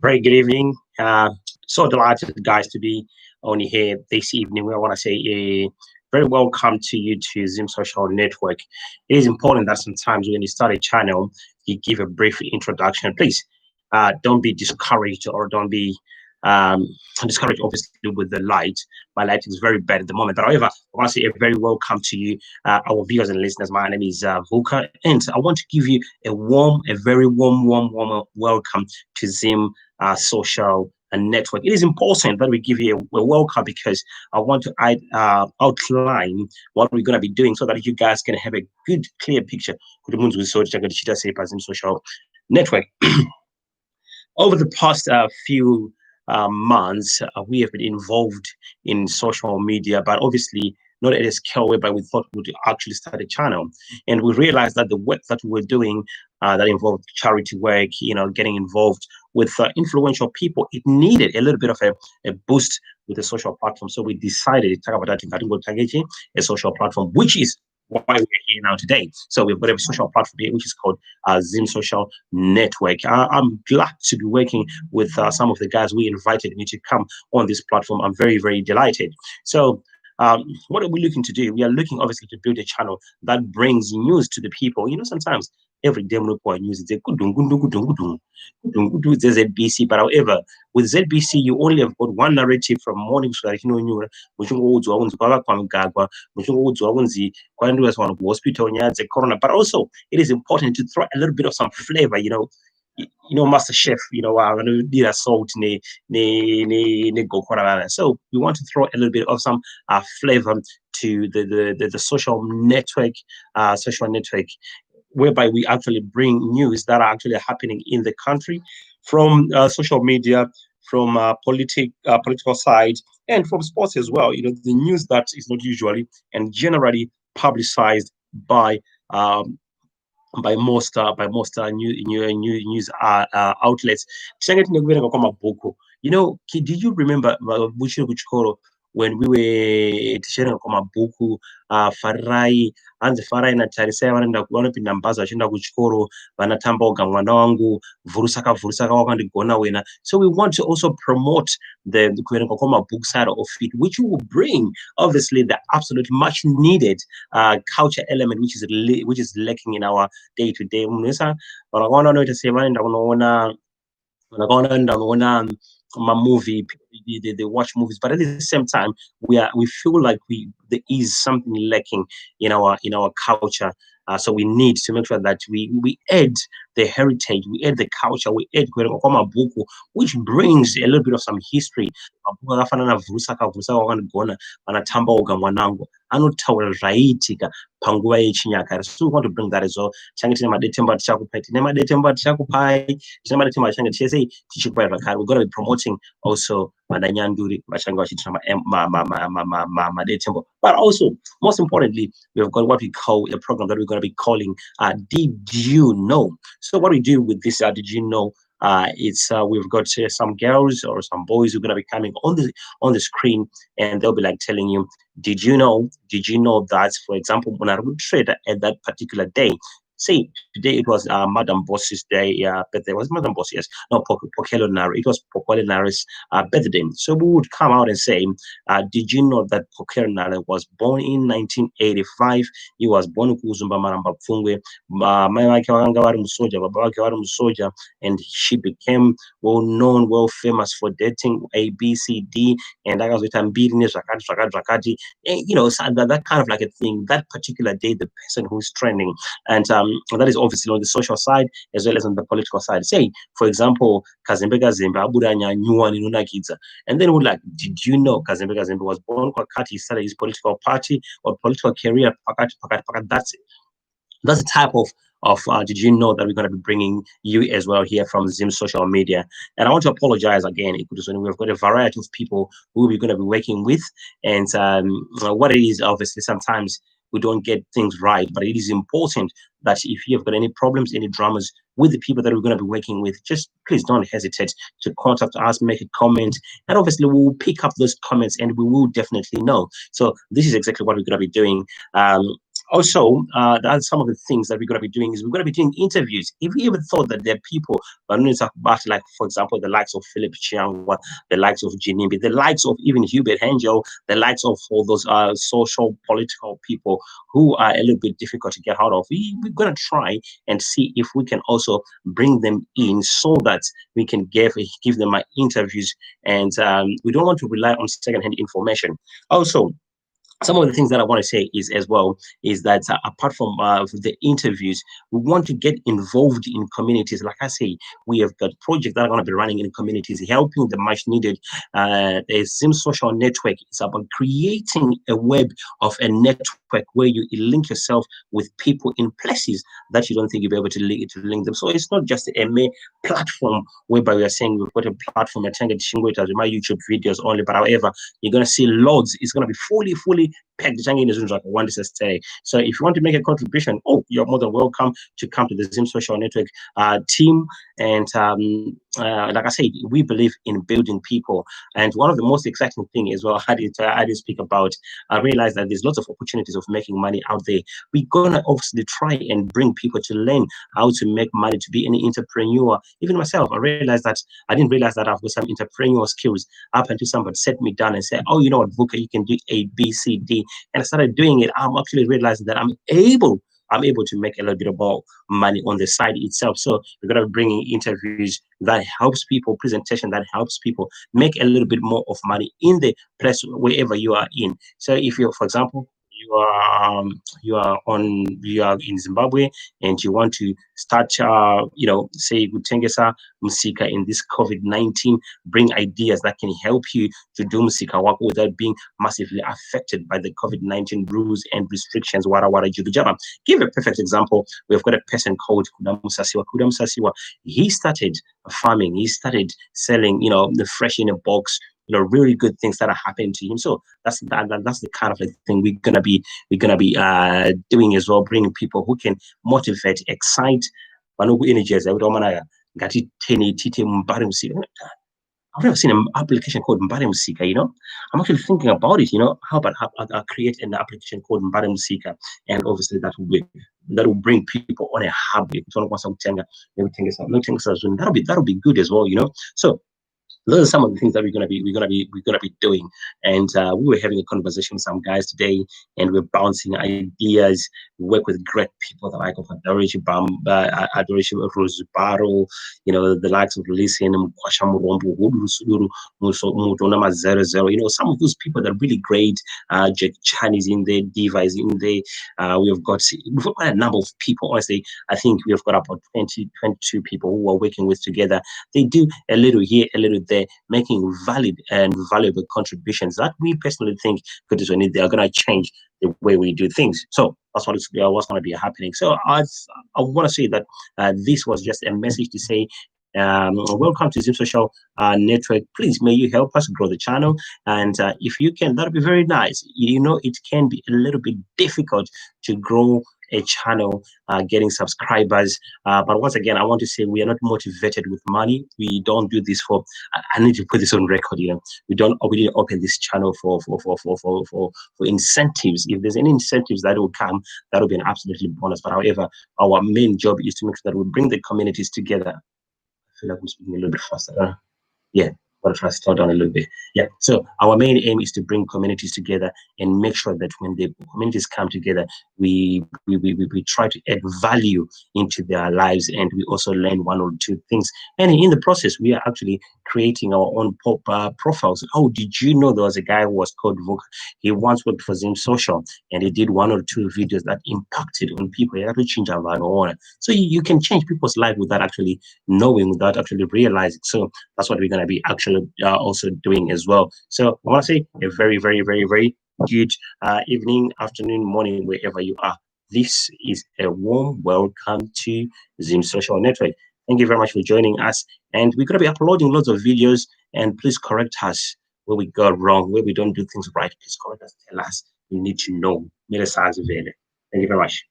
Very good evening. So delighted, guys, to be on here this evening. I want to say a very welcome to you to Zoom Social Network. It is important that sometimes when you start a channel, you give a brief introduction. Please don't be discouraged or don't be um, discouraged, obviously, with the light. My light is very bad at the moment. But however, I want to say a very welcome to you, our viewers and listeners. My name is Vuka, and I want to give you a very warm welcome to Zoom social network. It is important that we give you a welcome because I want to outline what we're going to be doing so that you guys can have a good, clear picture. Kuti munhu uzoita tichiita sei paZim social network. Over the past few months, we have been involved in social media, but obviously not at a scale whereby we thought we would actually start a channel. And we realized that the work that we were doing that involved charity work, getting involved with influential people, it needed a little bit of a boost with a social platform. So we decided to talk about that in a social platform, which is why we're here now today. So we've got a social platform here, which is called Zim Social Network. I'm glad to be working with some of the guys we invited me to come on this platform. I'm very, very delighted. So what are we looking to do? We are looking obviously to build a channel that brings news to the people. Sometimes every day we look for news, it's a there's ZBC, but however, with ZBC, you only have got one narrative from morning to like hospital, corona. But also, it is important to throw a little bit of some flavor, Master Chef, need a salt ne go. So we want to throw a little bit of some flavor to the social network, whereby we actually bring news that are actually happening in the country from social media, from political side, and from sports as well. The news that is not usually and generally publicized by um, news outlets. Did you remember when we were teaching Buku, Farai, and the Farai na Tarisa vanoenda vanopinda mubhazi vachienda kuchikoro vanatamboga mwana wangu vhurusaka wakandikona wena. So we want to also promote the kuverenga kwamabhuku side of it, which will bring obviously the absolute much needed culture element which is lacking in our day to day. Vakaona vanoita sei vanoenda kunoona my movie, they watch movies, but at the same time, we feel like there is something lacking in our culture. So we need to make sure that we add the heritage, we add the culture, we add which brings a little bit of some history. Anotaura zvaiitika panguva yechinyakare. So we want to bring that as well. Change tine madetemba tichakupai, tine madetemba tichakupai, tine madetemba change tichese tichikupai zvakare. We're going to be promoting also madanyanduri vachange vachiitira madetemba. But also, most importantly, we've got what we call a program that we're going to be calling Did You Know? So what we do with this Did You Know? It's we've got some girls or some boys who are going to be coming on the screen, and they'll be like telling you, did you know that, for example, when I would trade at that particular day, say today it was Madam Boss's day, birthday. Was Madam Boss? Yes. No, Pokelo Nari. It was Pokelo Nari's birthday. So we would come out and say, did you know that Pokelo Nari was born in 1985? He was born in Kuzumba Maramba Pfungwe. And she became well known, well famous for dating A, B, C, D, and that was with Ambiri, Zakati, so that kind of like a thing. That particular day, the person who's trending, and that is obviously on the social side as well as on the political side. Say, for example, Kazembe Kazembe, Abudanya, Nyuan, Nunakidza. And then we're like, did you know Kazembe Kazembe was born Kwakati, he started his political party or political career, That's it. That's the type of did you know that we're going to be bringing you as well here from Zim social media. And I want to apologize again. We've got a variety of people who we're going to be working with, and what it is, obviously sometimes we don't get things right, but it is important that if you've got any problems, any dramas with the people that we're going to be working with, just please don't hesitate to contact us, make a comment, and obviously we will pick up those comments and we will definitely know. So this is exactly what we're going to be doing. Also, that's some of the things that we're going to be doing is we're going to be doing interviews. If you ever thought that there are people, but when you talk about, like, for example, the likes of Philip Chiangwa, the likes of Jinimbi, the likes of even Hubert Hangel, the likes of all those social political people who are a little bit difficult to get out of, we're going to try and see if we can also bring them in so that we can give them interviews. And we don't want to rely on secondhand information. Also, some of the things that I want to say is as well is that apart from the interviews, we want to get involved in communities. Like I say, we have got projects that are going to be running in communities, helping the much needed. The Zim social network is about creating a web of a network where you link yourself with people in places that you don't think you'll be able to link them. So it's not just a mere platform whereby we are saying we've got a platform attended with my YouTube videos only, but however, you're going to see loads. It's going to be fully packed. Like one day. So if you want to make a contribution, you're more than welcome to come to the Zim Social Network team. And like I said, we believe in building people. And one of the most exciting thing as well, I did speak about, I realized that there's lots of opportunities of making money out there. We're gonna obviously try and bring people to learn how to make money, to be an entrepreneur. Even myself, I didn't realize that I've got some entrepreneurial skills up until somebody set me down and said, "Oh, you know what, Vuka, you can do A, B, C, D." And I started doing it. I'm actually realizing that I'm able to make a little bit of more money on the side itself. So we're gonna be bringing interviews that helps people, presentation that helps people make a little bit more of money in the place wherever you are in. So if you're, for example, you are in Zimbabwe and you want to start say Gutengesa Musika in this COVID-19, bring ideas that can help you to do Musika work without being massively affected by the COVID-19 rules and restrictions. Wara Jubijaba. Give a perfect example. We've got a person called Kudamusasiwa. Kudamusasiwa, he started farming, he started selling, the fresh in a box, really good things that are happening to him. So that's the kind of thing we're gonna be doing as well, bringing people who can motivate, excite, vanoku energize. Ngati 1080 Mbari Musika. I've never seen an application called Mbari Musika, I'm actually thinking about it, how about I create an application called Mbari Musika, and obviously that will bring people on a hub. That'll be good as well, So those are some of the things that we're gonna be doing. And we were having a conversation with some guys today, and we're bouncing ideas. We work with great people, the like of Adoration Rosbaro, the likes of Listen, some of those people that are really great. Jack Chan is in there, Diva is in there. We've got a number of people. Honestly, I think we've got about 22 people who are working with together. They do a little here, a little there, making valid and valuable contributions that we personally think they are going to change the way we do things. So that's what's going to be happening. So I want to say that this was just a message to say, welcome to Zim Social Network. Please, may you help us grow the channel, and if you can, that'll be very nice. It can be a little bit difficult to grow a channel, getting subscribers. But once again, I want to say we are not motivated with money. We don't do this for. I need to put this on record. We didn't open this channel for incentives. If there's any incentives that will come, that will be an absolutely bonus. But however, our main job is to make sure that we bring the communities together. I feel like I'm speaking a little bit faster. Yeah, but try to slow down a little bit. Yeah. So our main aim is to bring communities together and make sure that when the communities come together, we try to add value into their lives, and we also learn one or two things. And in the process, we are actually creating our own profiles. Oh, did you know there was a guy who was called Voka? He once worked for Zim Social, and he did one or two videos that impacted on people. So you can change people's life without actually knowing, without actually realizing. So that's what we're going to be actually also doing as well. So I want to say a very, very, very, very good evening, afternoon, morning, wherever you are. This is a warm welcome to Zim Social Network. Thank you very much for joining us. And we're going to be uploading lots of videos. And please correct us where we got wrong, where we don't do things right. Please correct us. Tell us. We need to know. Thank you very much.